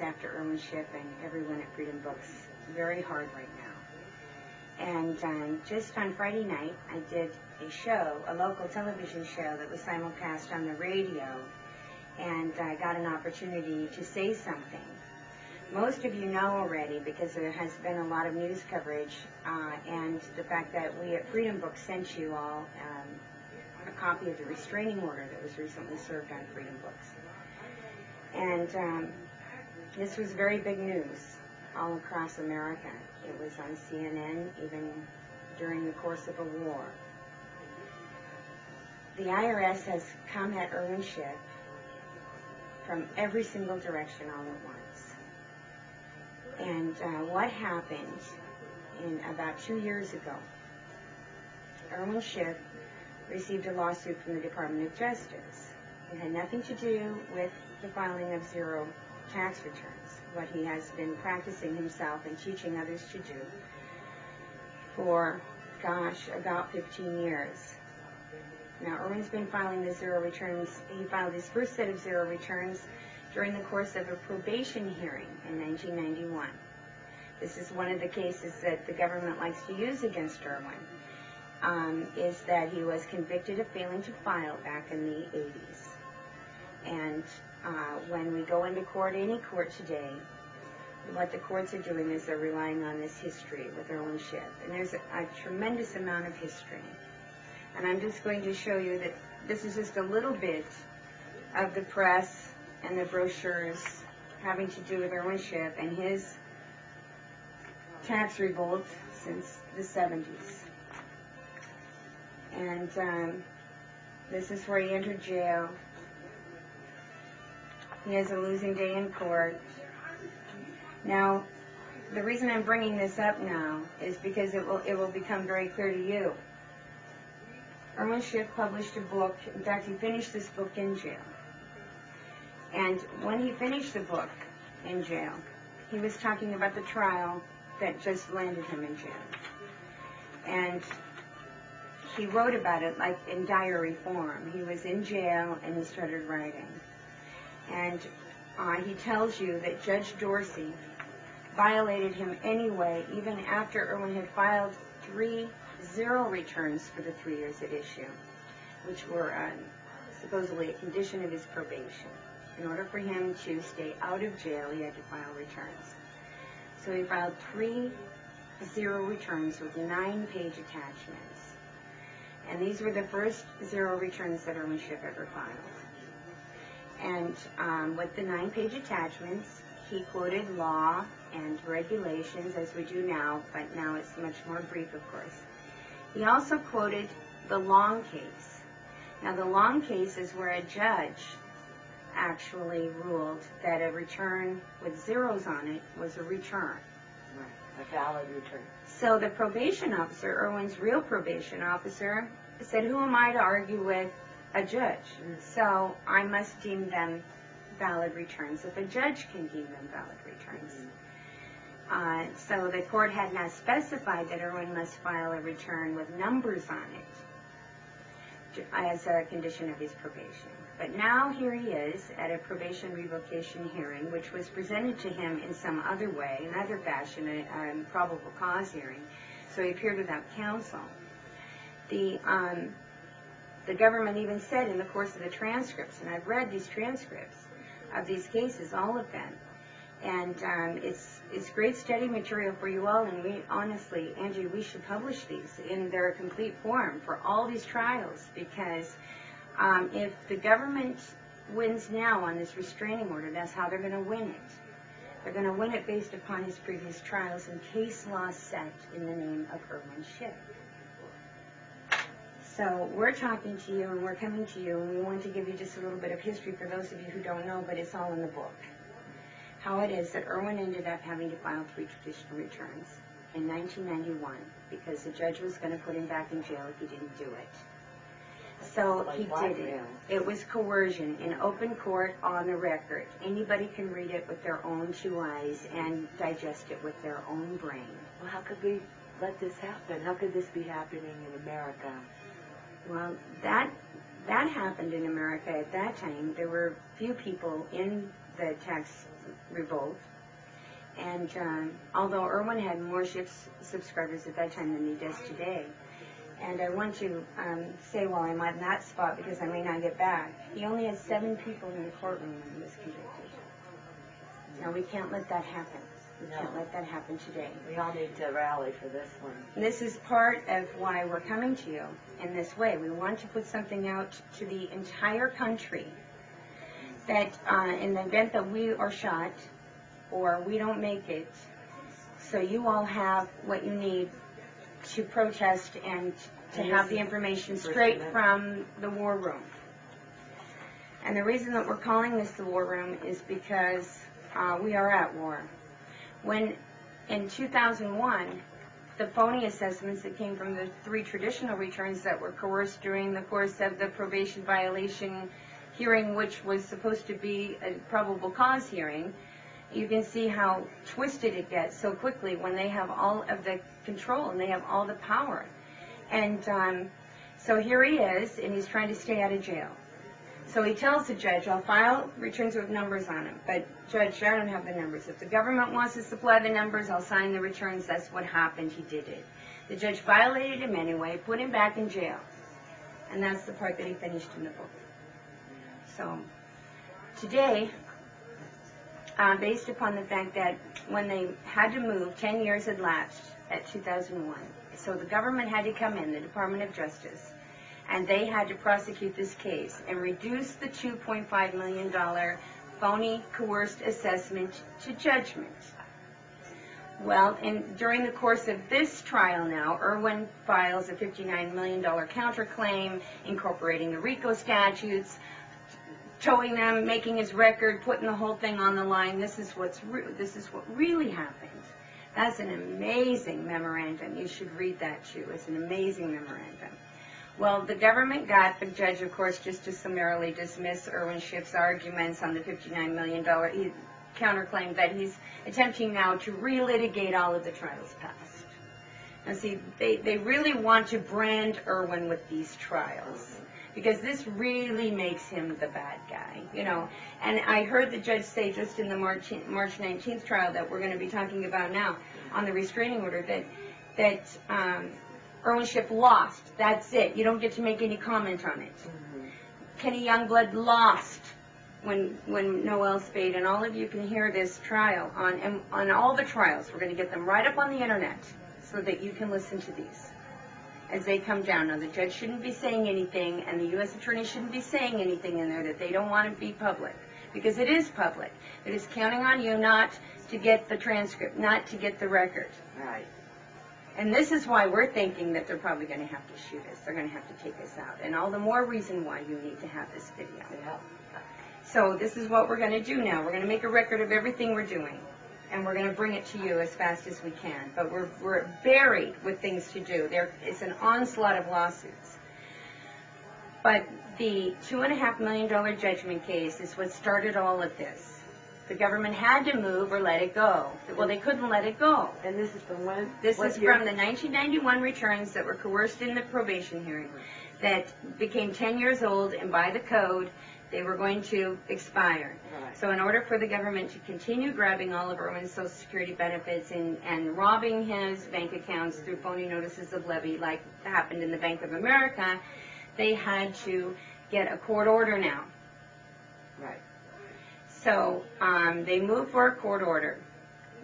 after Irwin Schiff and everyone at Freedom Books very hard right now. And just on Friday night, I did a show, a local television show that was simulcast on the radio, and I got an opportunity to say something. Most of you know already because there has been a lot of news coverage, and the fact that we at Freedom Books sent you all a copy of the restraining order that was recently served on Freedom Books. And this was very big news all across America. It was on CNN even during the course of a war. The IRS has come at Irwin Schiff from every single direction all at once. And what happened in about 2 years ago, Irwin Schiff received a lawsuit from the Department of Justice. It had nothing to do with the filing of zero tax returns, what he has been practicing himself and teaching others to do for, gosh, about 15 years. Now, Irwin's been filing the zero returns. He filed his first set of zero returns during the course of a probation hearing in 1991. This is one of the cases that the government likes to use against Irwin, is that he was convicted of failing to file back in the 80s. And when we go into court, any court today, what the courts are doing is they're relying on this history with Irwin Schiff. And there's a tremendous amount of history. And I'm just going to show you that this is just a little bit of the press and the brochures having to do with Irwin Schiff and his tax revolt since the 70s. And this is where he entered jail. He has a losing day in court. Now, the reason I'm bringing this up now is because it will become very clear to you. Irwin Schiff published a book. In fact, he finished this book in jail. And when he finished the book in jail, he was talking about the trial that just landed him in jail. And he wrote about it like in diary form. He was in jail and he started writing. And he tells you that Judge Dorsey violated him anyway, even after Irwin had filed 3 zero returns for the 3 years at issue, which were supposedly a condition of his probation. In order for him to stay out of jail, he had to file returns. So he filed 3 zero returns with 9-page attachments. And these were the first zero returns that Irwin Schiff ever filed. And with the 9-page attachments, he quoted law and regulations as we do now, but now it's much more brief, of course. He also quoted the Long case. Now, the Long case is where a judge actually ruled that a return with zeros on it was a return. Right, a valid return. So the probation officer, Irwin's real probation officer, said, who am I to argue with a judge? So I must deem them valid returns if a judge can deem them valid returns. So the court had not specified that Irwin must file a return with numbers on it as a condition of his probation. But now here he is at a probation revocation hearing, which was presented to him in some other way, another fashion, a probable cause hearing. So he appeared without counsel. The government even said in the course of the transcripts, and I've read these transcripts of these cases, all of them, and it's great study material for you all, and we honestly, Angie, we should publish these in their complete form for all these trials, because if the government wins now on this restraining order, that's how they're going to win it. They're going to win it based upon his previous trials and case law set in the name of Irwin Schiff. So we're talking to you and we're coming to you, and we want to give you just a little bit of history for those of you who don't know, but it's all in the book. How it is that Irwin ended up having to file 3 traditional returns in 1991 because the judge was going to put him back in jail if he didn't do it. So he did it. It was coercion in open court on the record. Anybody can read it with their own 2 eyes and digest it with their own brain. Well, how could we let this happen? How could this be happening in America? Well, that happened in America at that time. There were few people in the tax revolt. And although Irwin had more Schiff subscribers at that time than he does today, and I want to say while I'm on that spot, because I may not get back, he only had 7 people in the courtroom when he was convicted. Now, we can't let that happen. We can't let that happen today. We all need to rally for this one. This is part of why we're coming to you in this way. We want to put something out to the entire country that in the event that we are shot or we don't make it, so you all have what you need to protest and to have the information straight from the war room. And the reason that we're calling this the war room is because we are at war. When in 2001, the phony assessments that came from the 3 traditional returns that were coerced during the course of the probation violation hearing, which was supposed to be a probable cause hearing, you can see how twisted it gets so quickly when they have all of the control and they have all the power. And so here he is, and he's trying to stay out of jail. So he tells the judge, I'll file returns with numbers on them, but Judge, I don't have the numbers. If the government wants to supply the numbers, I'll sign the returns. That's what happened. He did it. The judge violated him anyway, put him back in jail. And that's the part that he finished in the book. So today, based upon the fact that when they had to move, 10 years had lapsed at 2001. So the government had to come in, the Department of Justice, and they had to prosecute this case and reduce the $2.5 million phony coerced assessment to judgment. Well, during the course of this trial now, Irwin files a $59 million counterclaim, incorporating the RICO statutes, towing them, making his record, putting the whole thing on the line. This is what really happened. That's an amazing memorandum. You should read that too. It's an amazing memorandum. Well, the government got the judge, of course, just to summarily dismiss Irwin Schiff's arguments on the $59 million counterclaim that he's attempting now to relitigate all of the trials past. Now, see, they really want to brand Irwin with these trials because this really makes him the bad guy, you know. And I heard the judge say just in the March 19th trial that we're going to be talking about now on the restraining order that Irwin Schiff lost. That's it. You don't get to make any comment on it. Mm-hmm. Kenny Youngblood lost when Noel Spade, and all of you can hear this trial on all the trials. We're going to get them right up on the internet so that you can listen to these as they come down. Now, the judge shouldn't be saying anything, and the U.S. attorney shouldn't be saying anything in there that they don't want to be public, because it is public. It is counting on you not to get the transcript, not to get the record. Right. And this is why we're thinking that they're probably going to have to shoot us. They're going to have to take us out. And all the more reason why you need to have this video. Yeah. So this is what we're going to do now. We're going to make a record of everything we're doing. And we're going to bring it to you as fast as we can. But we're buried with things to do. It's an onslaught of lawsuits. But the $2.5 million judgment case is what started all of this. The government had to move or let it go. Well, they couldn't let it go. And this is from when? This is from the 1991 returns that were coerced in the probation hearing that became 10 years old, and by the code, they were going to expire. Right. So in order for the government to continue grabbing all of Irwin's Social Security benefits and robbing his bank accounts through phony notices of levy like happened in the Bank of America, they had to get a court order now. Right. So they move for a court order.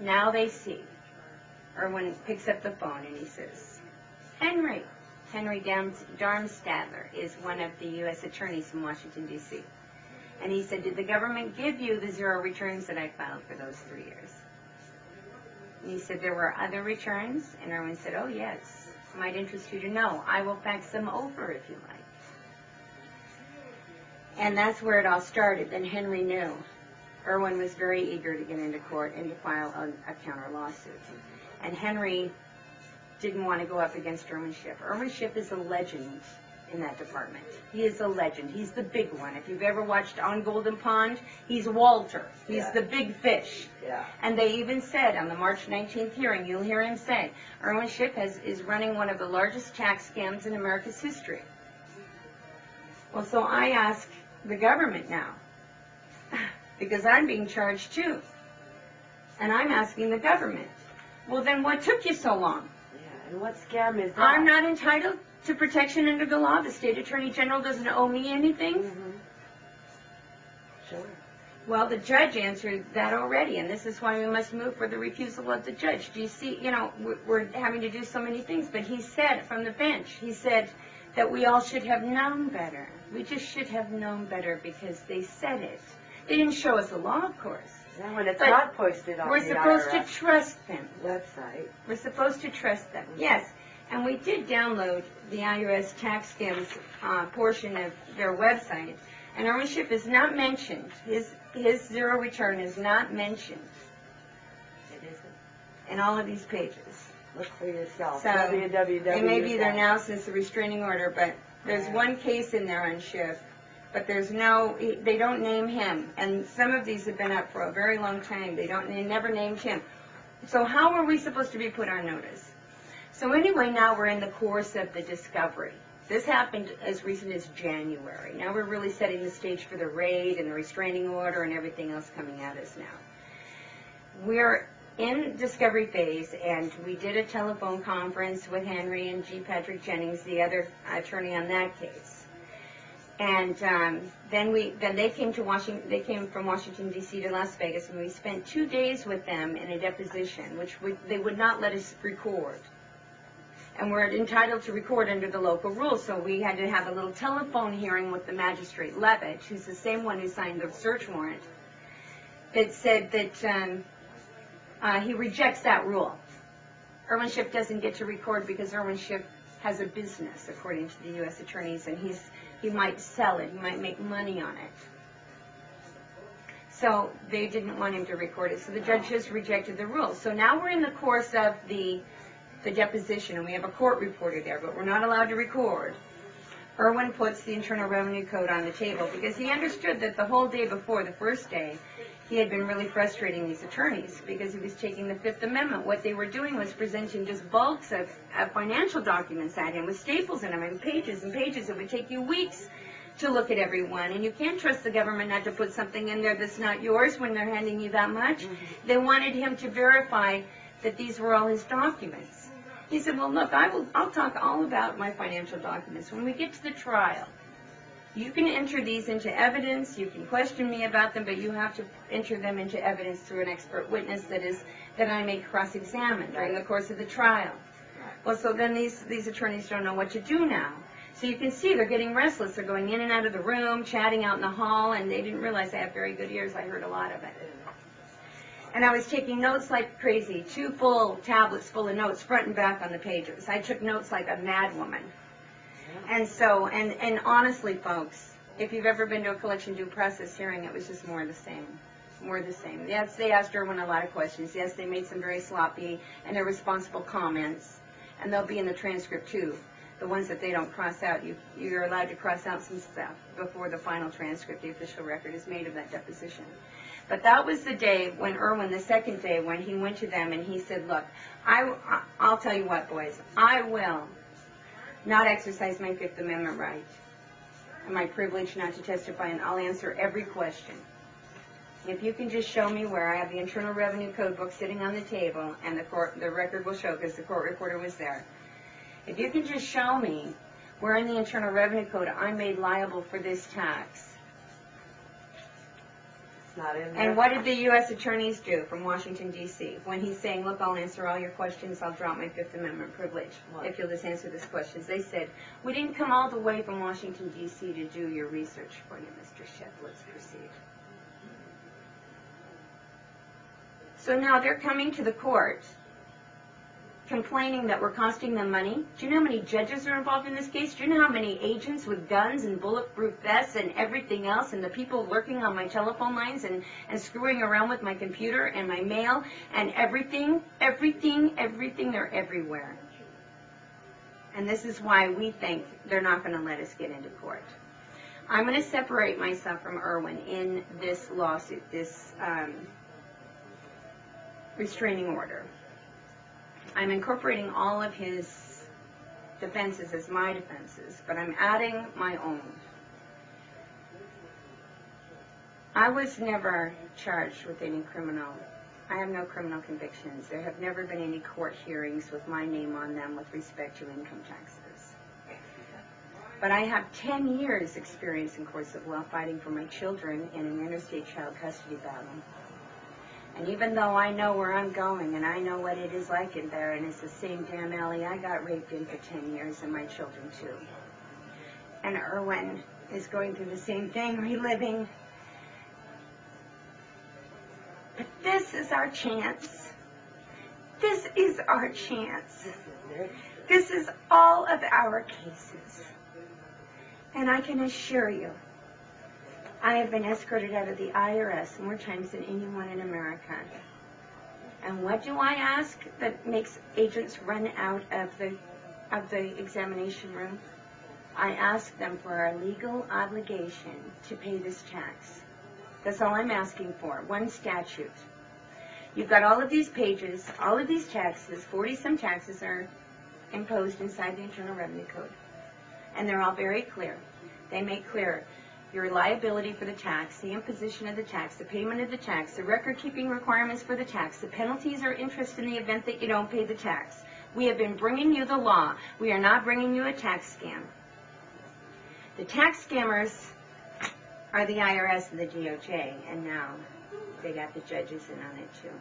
Now they see. Irwin picks up the phone and he says, Henry Darmstadler is one of the U.S. attorneys in Washington, D.C. And he said, did the government give you the 0 returns that I filed for those 3 years? And he said, there were other returns? And Irwin said, oh, yes. Might interest you to know. I will fax them over if you like. And that's where it all started. Then Henry knew. Irwin was very eager to get into court and to file a counter lawsuit. And Henry didn't want to go up against Irwin Schiff. Irwin Schiff is a legend in that department. He is a legend. He's the big one. If you've ever watched On Golden Pond, he's Walter. He's the big fish. Yeah. And they even said on the March 19th hearing, you'll hear him say, Irwin Schiff is running one of the largest tax scams in America's history. Well, so I ask the government now, because I'm being charged too. And I'm asking the government, well then what took you so long? Yeah, and what scam is that? I'm not entitled to protection under the law. The state attorney general doesn't owe me anything. Mm-hmm. Sure. Well, the judge answered that already, and this is why we must move for the refusal of the judge. Do you see, we're having to do so many things, but he said from the bench, he said that we all should have known better. We just should have known better because they said it. They didn't show us the law, of course. Yeah, when it's not posted on we're the supposed IRS to trust them. website. We're supposed to trust them, yes. And we did download the IRS tax skims portion of their website, and Irwin Schiff is not mentioned. His zero return is not mentioned. It isn't. In all of these pages. Look for yourself. So, www. it may be there now since the restraining order, but there's one case in there on Schiff, but there's they don't name him. And some of these have been up for a very long time. They never named him. So how are we supposed to be put on notice? So anyway, now we're in the course of the discovery. This happened as recent as January. Now we're really setting the stage for the raid and the restraining order and everything else coming at us now. We're in discovery phase, and we did a telephone conference with Henry and G. Patrick Jennings, the other attorney on that case. And then they came to Washington. They came from Washington D.C. to Las Vegas, and we spent 2 days with them in a deposition, which they would not let us record. And we're entitled to record under the local rules, so we had to have a little telephone hearing with the magistrate Levitt, who's the same one who signed the search warrant, that said that he rejects that rule. Irwin Schiff doesn't get to record because Irwin Schiff has a business, according to the U.S. attorneys, and he might sell it, he might make money on it. So they didn't want him to record it, so the judge just rejected the rule. So now we're in the course of the deposition, and we have a court reporter there, but we're not allowed to record. Irwin puts the Internal Revenue Code on the table because he understood that the whole day before, the first day, he had been really frustrating these attorneys because he was taking the Fifth Amendment. What they were doing was presenting just bulks of financial documents at him with staples in them and pages and pages. It would take you weeks to look at every one, and you can't trust the government not to put something in there that's not yours when they're handing you that much. Mm-hmm. They wanted him to verify that these were all his documents. He said, well, look, I'll talk all about my financial documents. When we get to the trial, you can enter these into evidence, you can question me about them, but you have to enter them into evidence through an expert witness that I may cross-examine during the course of the trial. Well, so then these attorneys don't know what to do now. So you can see they're getting restless. They're going in and out of the room, chatting out in the hall, and they didn't realize I have very good ears. I heard a lot of it. And I was taking notes like crazy, 2 full tablets full of notes, front and back on the pages. I took notes like a mad woman. And so, and honestly, folks, if you've ever been to a collection due process hearing, it was just more of the same. More of the same. Yes, they asked Irwin a lot of questions. Yes, they made some very sloppy and irresponsible comments. And they'll be in the transcript, too. The ones that they don't cross out, you're allowed to cross out some stuff before the final transcript, the official record, is made of that deposition. But that was the day when Irwin, the second day, when he went to them and he said, look, I'll tell you what, boys, I will not exercise my Fifth Amendment right and my privilege not to testify, and I'll answer every question. If you can just show me where I have the Internal Revenue Code book sitting on the table, and the record will show because the court reporter was there. If you can just show me where in the Internal Revenue Code I'm made liable for this tax. Not in there. And what did the U.S. attorneys do from Washington, D.C.? When he's saying, look, I'll answer all your questions, I'll drop my Fifth Amendment privilege if you'll just answer these questions. They said, we didn't come all the way from Washington, D.C. to do your research for you, Mr. Schiff. Let's proceed. So now they're coming to the court complaining that we're costing them money. Do you know how many judges are involved in this case? Do you know how many agents with guns and bulletproof vests and everything else, and the people lurking on my telephone lines and screwing around with my computer and my mail and everything, they're everywhere. And this is why we think they're not going to let us get into court. I'm going to separate myself from Irwin in this lawsuit, this restraining order. I'm incorporating all of his defenses as my defenses, but I'm adding my own. I was never charged with any criminal. I have no criminal convictions. There have never been any court hearings with my name on them with respect to income taxes. But I have 10 years experience in courts of law fighting for my children in an interstate child custody battle. And even though I know where I'm going and I know what it is like in there, and it's the same damn alley I got raped in for 10 years, and my children too. And Irwin is going through the same thing, reliving. But this is our chance. This is our chance. This is all of our cases. And I can assure you, I have been escorted out of the IRS more times than anyone in America. And what do I ask that makes agents run out of the examination room? I ask them for our legal obligation to pay this tax. That's all I'm asking for, one statute. You've got all of these pages, all of these taxes, 40-some taxes are imposed inside the Internal Revenue Code. And they're all very clear. They make clear your liability for the tax, the imposition of the tax, the payment of the tax, the record-keeping requirements for the tax, the penalties or interest in the event that you don't pay the tax. We have been bringing you the law. We are not bringing you a tax scam. The tax scammers are the IRS and the DOJ, and now they got the judges in on it too.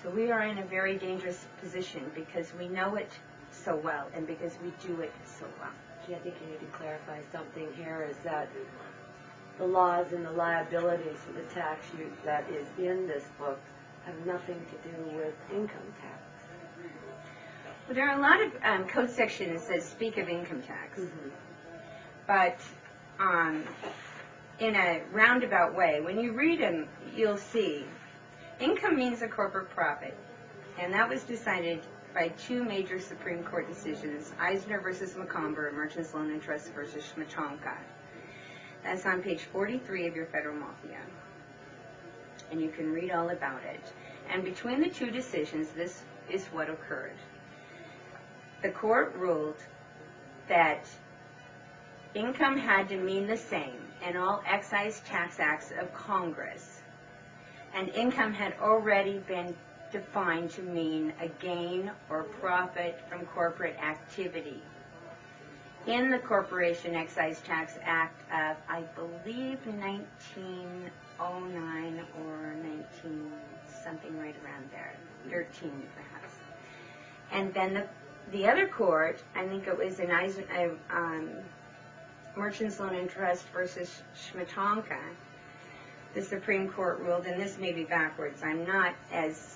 So we are in a very dangerous position because we know it so well and because we do it so well. I think you need to clarify something here, is that the laws and the liabilities for the tax that is in this book have nothing to do with income tax. Well, there are a lot of code sections that speak of income tax, but in a roundabout way, when you read them, you'll see income means a corporate profit, and that was decided by two major Supreme Court decisions, Eisner versus Macomber and Merchants Loan and Trust versus Schmitonka. That's on page 43 of your Federal Mafia, and you can read all about it. And between the two decisions, this is what occurred. The court ruled that income had to mean the same in all excise tax acts of Congress, and income had already been defined to mean a gain or profit from corporate activity in the Corporation Excise Tax Act of, I believe, 1909 or 19 something right around there, 13 perhaps. And then the other court, I think it was in Merchants Loan and Trust versus Schmitonka, the Supreme Court ruled, and this may be backwards, I'm not as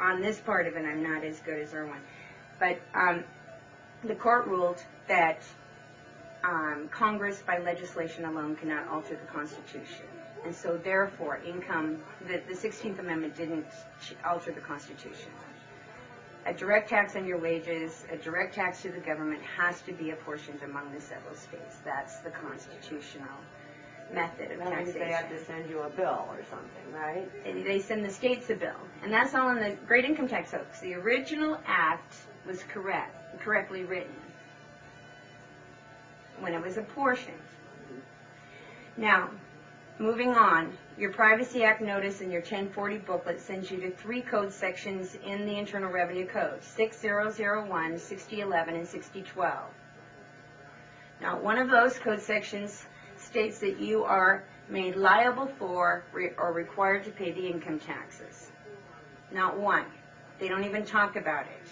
on this part of it, I'm not as good as Irwin. But the court ruled that Congress, by legislation alone, cannot alter the Constitution. And so, therefore, income, the 16th Amendment didn't alter the Constitution. A direct tax on your wages, a direct tax to the government has to be apportioned among the several states. That's the constitutional method of taxation. They have to send you a bill or something, right? And they send the states a bill. And that's all in the Great Income Tax Hoax. The original act was correctly written when it was apportioned. Now, moving on, your Privacy Act notice in your 1040 booklet sends you to 3 code sections in the Internal Revenue Code, 6001, 6011, and 6012. Now, one of those code sections states that you are made liable for or required to pay the income taxes. Not one. They don't even talk about it.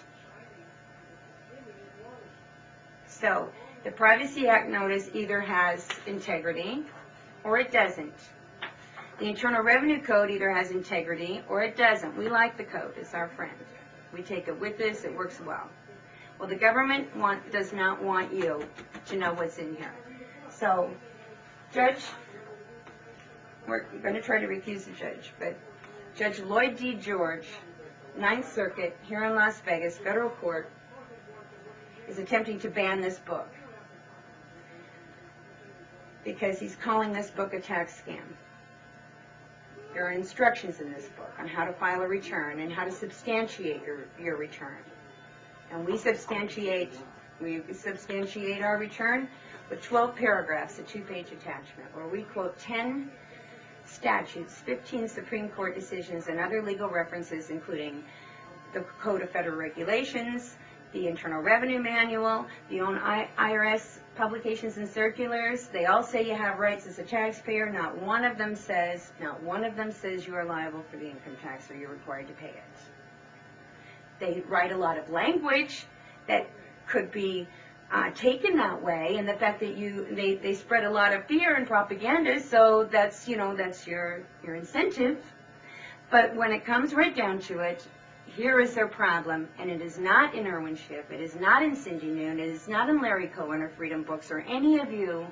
So, the Privacy Act notice either has integrity or it doesn't. The Internal Revenue Code either has integrity or it doesn't. We like the code. It's our friend. We take it with us. It works well. Well, the government does not want you to know what's in here. So, Judge, we're going to try to recuse the judge, but Judge Lloyd D. George, 9th Circuit, here in Las Vegas, federal court, is attempting to ban this book because he's calling this book a tax scam. There are instructions in this book on how to file a return and how to substantiate your return. And we substantiate our return with 12 paragraphs, a 2-page attachment, where we quote 10 statutes, 15 Supreme Court decisions, and other legal references, including the Code of Federal Regulations, the Internal Revenue Manual, the own IRS publications and circulars. They all say you have rights as a taxpayer. Not one of them says you are liable for the income tax or you're required to pay it. They write a lot of language that could be taken that way, and the fact that they spread a lot of fear and propaganda, so that's your incentive. But when it comes right down to it, here is their problem, and it is not in Irwin Schiff, it is not in Cindy Neun, it is not in Larry Cohen or Freedom Books or any of you,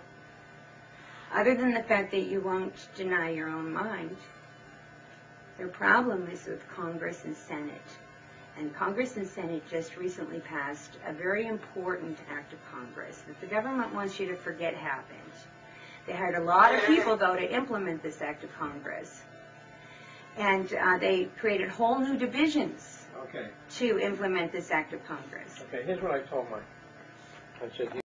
other than the fact that you won't deny your own mind. Their problem is with Congress and Senate. And Congress and Senate just recently passed a very important act of Congress that the government wants you to forget happened. They hired a lot of people, though, to implement this act of Congress. And they created whole new divisions to implement this act of Congress. Okay, here's what I told Mike. I said,